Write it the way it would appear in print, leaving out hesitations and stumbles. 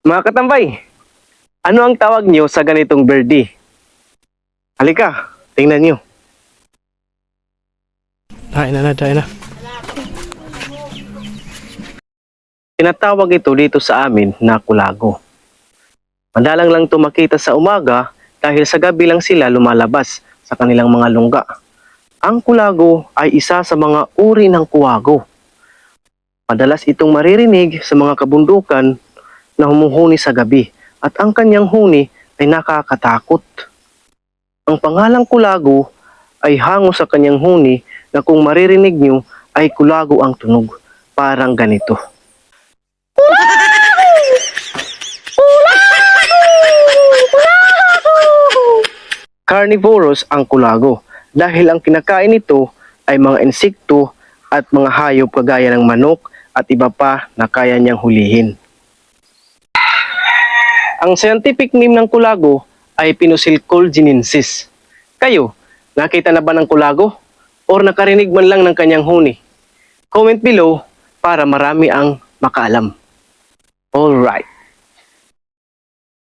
Mga katambay, ano ang tawag nyo sa ganitong birdie? Halika, tingnan nyo. Tayo na. Tinatawag ito dito sa amin na kulago. Madalang lang ito makita sa umaga dahil sa gabi lang sila lumalabas sa kanilang mga lungga. Ang kulago ay isa sa mga uri ng kuwago. Madalas itong maririnig sa mga kabundukan na humuhuni sa gabi at ang kanyang huni ay nakakatakot. Ang pangalang kulago ay hango sa kanyang huni na kung maririnig nyo ay kulago ang tunog. Parang ganito. Carnivorous ang kulago dahil ang kinakain nito ay mga insekto at mga hayop kagaya ng manok at iba pa na kaya niyang hulihin. Ang scientific name ng kulago ay Pinusilcul ginensis. Kayo, nakita na ba ng kulago? Or nakarinig man lang ng kanyang huni? Comment below para marami ang makaalam. Alright.